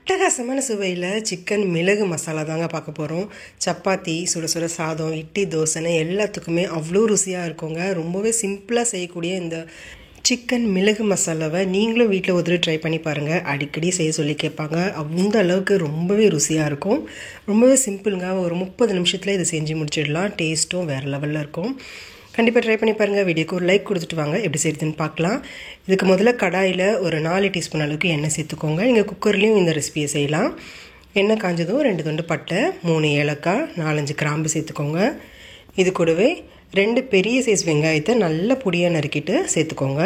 அட்டகாசமான சுவையில் சிக்கன் மிளகு மசாலா தாங்க பார்க்க போகிறோம். சப்பாத்தி, சுட சுட சாதம், இட்லி, தோசைன்னு எல்லாத்துக்குமே அவ்வளோ ருசியாக இருக்குங்க. ரொம்பவே சிம்பிளாக செய்யக்கூடிய இந்த சிக்கன் மிளகு மசாலாவை நீங்களும் வீட்டில் ஒரு ட்ரை பண்ணி பாருங்கள். அடிக்கடி செய்ய சொல்லி கேட்பாங்க. அந்த அளவுக்கு ரொம்பவே ருசியாக இருக்கும். ரொம்பவே சிம்பிளுங்க. ஒரு 30 நிமிஷத்தில் இதை செஞ்சு முடிச்சிடலாம். டேஸ்ட்டும் வேறு லெவலில் இருக்கும். கண்டிப்பாக ட்ரை பண்ணி பாருங்கள். வீடியோக்கு ஒரு லைக் கொடுத்துட்டு வாங்க எப்படி செய்யுதுன்னு பார்க்கலாம். இதுக்கு முதல்ல கடாயில் ஒரு 4 டீஸ்பூன் அளவுக்கு எண்ணெய் சேர்த்துக்கோங்க. நீங்கள் குக்கர்லேயும் இந்த ரெசிபியை செய்யலாம். எண்ணெய் காஞ்சதும் 2 துண்டு பட்டை, 3 ஏலக்காய், 4-5 கிராம்பு சேர்த்துக்கோங்க. இது கூடவே 2 பெரிய சைஸ் வெங்காயத்தை நல்லா பொடியாக நறுக்கிட்டு சேர்த்துக்கோங்க.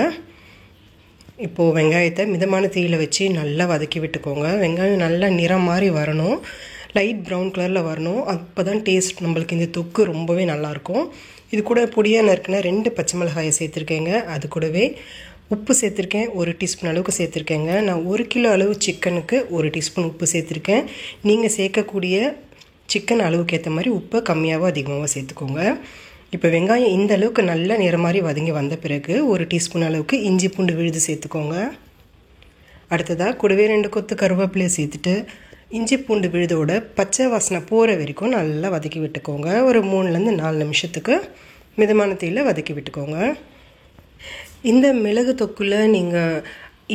இப்போது வெங்காயத்தை மிதமான தீயில் வச்சு நல்லா வதக்கி விட்டுக்கோங்க. வெங்காயம் நல்லா நிறம் மாதிரி வரணும், லைட் ப்ரௌன் கலரில் வரணும். அப்போ தான் டேஸ்ட் நம்மளுக்கு இந்த தொக்கு ரொம்பவே நல்லாயிருக்கும். இது கூட பொடியாக நறுக்கின 2 பச்சை மிளகாயை சேர்த்துருக்கேங்க. அது கூடவே உப்பு சேர்த்துருக்கேன், 1 டீஸ்பூன் அளவுக்கு சேர்த்துருக்கேங்க. நான் 1 கிலோ அளவு சிக்கனுக்கு 1 டீஸ்பூன் உப்பு சேர்த்துருக்கேன். நீங்கள் சேர்க்கக்கூடிய சிக்கன் அளவுக்கு ஏற்ற மாதிரி உப்பை கம்மியாகவோ அதிகமாகவோ சேர்த்துக்கோங்க. இப்போ வெங்காயம் இந்த அளவுக்கு நல்லா நிறம் மாதிரி வதங்கி வந்த பிறகு 1 டீஸ்பூன் அளவுக்கு இஞ்சி பூண்டு விழுது சேர்த்துக்கோங்க. அடுத்ததாக கூடவே 2 கொத்து கருவேப்பிலையை சேர்த்துட்டு இஞ்சி பூண்டு விழுதோட பச்சை வாசனை போகிற வரைக்கும் நல்லா வதக்கி விட்டுக்கோங்க. ஒரு 3லேருந்து 4 நிமிஷத்துக்கு மிதமான தீயில் வதக்கி விட்டுக்கோங்க. இந்த மிளகு தொக்குல நீங்கள்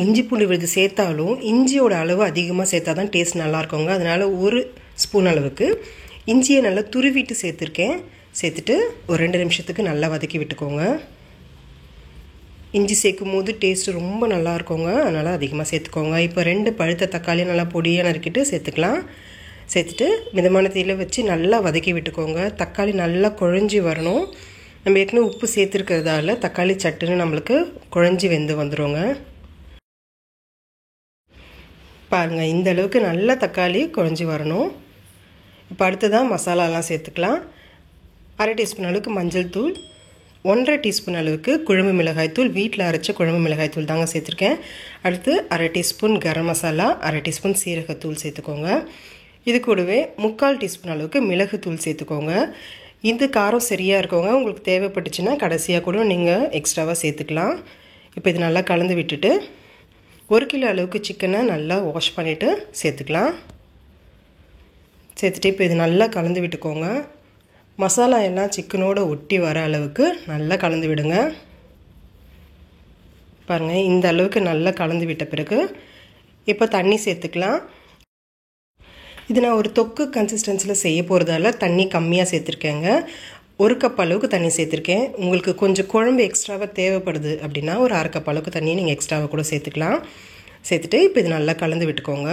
இஞ்சி பூண்டு விழுது சேர்த்தாலும் இஞ்சியோட அளவு அதிகமாக சேர்த்தா தான் டேஸ்ட் நல்லாயிருக்குங்க. அதனால் 1 ஸ்பூன் அளவுக்கு இஞ்சியை நல்லா துருவிட்டு சேர்த்துருக்கேன். சேர்த்துட்டு ஒரு 2 நிமிஷத்துக்கு நல்லா வதக்கி விட்டுக்கோங்க. இஞ்சி சேர்க்கும் போது டேஸ்ட்டு ரொம்ப நல்லா இருக்குங்க. அதனால் அதிகமாக சேர்த்துக்கோங்க. இப்போ 2 பழுத்த தக்காளியை நல்லா பொடியாக நறுக்கிட்டு சேர்த்துக்கலாம். சேர்த்துட்டு மிதமான தீயில் வச்சு நல்லா வதக்கி விட்டுக்கோங்க. தக்காளி நல்லா குழஞ்சி வரணும். நம்ம ஏற்கனவே உப்பு சேர்த்துருக்கிறதால தக்காளி சட்டுன்னு நம்மளுக்கு குழஞ்சி வெந்து வந்துடுங்க. பாருங்கள், இந்த அளவுக்கு நல்லா தக்காளி குழஞ்சி வரணும். இப்போ அடுத்ததான் மசாலாலாம் சேர்த்துக்கலாம். 1/2 டீஸ்பூன் அளவுக்கு மஞ்சள் தூள், 1/2 டீஸ்பூன் அளவுக்கு குழம்பு மிளகாய்த்தூள், வீட்டில் அரைச்ச குழம்பு மிளகாய்த்தூள் தாங்க சேர்த்துருக்கேன். அடுத்து 1/2 டீஸ்பூன் கரம் மசாலா, 1/2 டீஸ்பூன் சீரகத்தூள் சேர்த்துக்கோங்க. இது கூடவே 3/4 டீஸ்பூன் அளவுக்கு மிளகுத்தூள் சேர்த்துக்கோங்க. இந்த காரம் சரியாக இருக்கவங்க உங்களுக்கு தேவைப்பட்டுச்சுன்னா கடைசியாக கூட நீங்கள் எக்ஸ்ட்ராவாக சேர்த்துக்கலாம். இப்போ இது நல்லா கலந்து விட்டுட்டு 1 கிலோ அளவுக்கு சிக்கனை நல்லா வாஷ் பண்ணிவிட்டு சேர்த்துக்கலாம். சேர்த்துட்டு இப்போ இது நல்லா கலந்து விட்டுக்கோங்க. மசாலா எல்லாம் சிக்கனோடு ஒட்டி வர அளவுக்கு நல்லா கலந்து விடுங்க. பாருங்கள், இந்த அளவுக்கு நல்லா கலந்து விட்ட பிறகு இப்போ தண்ணி சேர்த்துக்கலாம். இது நான் ஒரு தொக்கு கன்சிஸ்டன்சியில் செய்ய போகிறதால தண்ணி கம்மியாக சேர்த்துருக்கேங்க. 1 கப் அளவுக்கு தண்ணி சேர்த்துருக்கேன். உங்களுக்கு கொஞ்சம் குழம்பு எக்ஸ்ட்ராவாக தேவைப்படுது அப்படின்னா ஒரு 1/2 கப் அளவுக்கு தண்ணியை நீங்கள் எக்ஸ்ட்ராவாக கூட சேர்த்துக்கலாம். சேர்த்துட்டு இப்போ இது நல்லா கலந்து விட்டுக்கோங்க.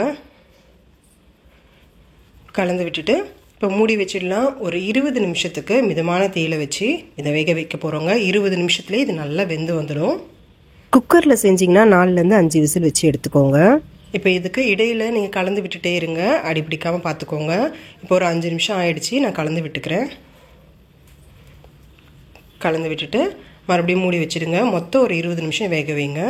கலந்து விட்டுட்டு இப்போ மூடி வச்சிடலாம். ஒரு 20 நிமிஷத்துக்கு மிதமான தீயில் வச்சு இதை வேக வைக்க போகிறோங்க. 20 நிமிஷத்துலேயே இது நல்லா வெந்து வந்துடும். குக்கரில் செஞ்சிங்கன்னா 4லேருந்து 5 விசில் வச்சு எடுத்துக்கோங்க. இப்போ இதுக்கு இடையில் நீங்கள் கலந்து விட்டுட்டே இருங்க, அடி பிடிக்காமல் பார்த்துக்கோங்க. இப்போ ஒரு 5 நிமிஷம் ஆயிடுச்சு, நான் கலந்து விட்டுக்கிறேன். கலந்து விட்டுட்டு மறுபடியும் மூடி வச்சுடுங்க. மொத்தம் ஒரு 20 நிமிஷம் வேக வைங்க.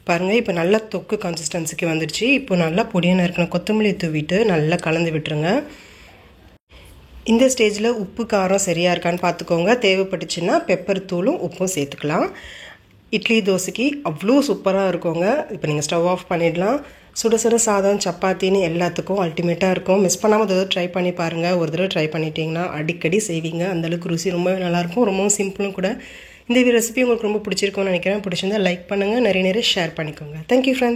பாருங்கள், இப்போ நல்லா தொக்கு கன்சிஸ்டன்சிக்கு வந்துடுச்சு. இப்போ நல்லா பொடியாக நறுக்கின கொத்தமல்லி தூவிட்டு நல்லா கலந்து விட்டுருங்க. இந்த ஸ்டேஜில் உப்பு காரம் சரியாக இருக்கான்னு பார்த்துக்கோங்க. தேவைப்பட்டுச்சுன்னா பெப்பர் தூளும் உப்பும் சேர்த்துக்கலாம். இட்லி தோசைக்கு அவ்வளோ சூப்பராக இருக்குங்க. இப்போ நீங்கள் ஸ்டவ் ஆஃப் பண்ணிடலாம். சுட சுட சாதம், சப்பாத்தின்னு எல்லாத்துக்கும் அல்டிமேட்டாக இருக்கும். மிஸ் பண்ணாமல் ஒரு ட்ரை பண்ணி பாருங்கள். ஒரு தடவை ட்ரை பண்ணிட்டீங்கன்னா அடிக்கடி செய்வீங்க. அந்தளவுக்கு ருசி ரொம்பவே நல்லாயிருக்கும். ரொம்பவும் சிம்பிளும் கூட. இந்த ரெசிபி உங்களுக்கு ரொம்ப பிடிச்சிருக்கும்னு நினைக்கிறேன். பிடிச்சிருந்தா லைக் பண்ணுங்கள், நிறைய ஷேர் பண்ணிக்கோங்க. Thank you friends.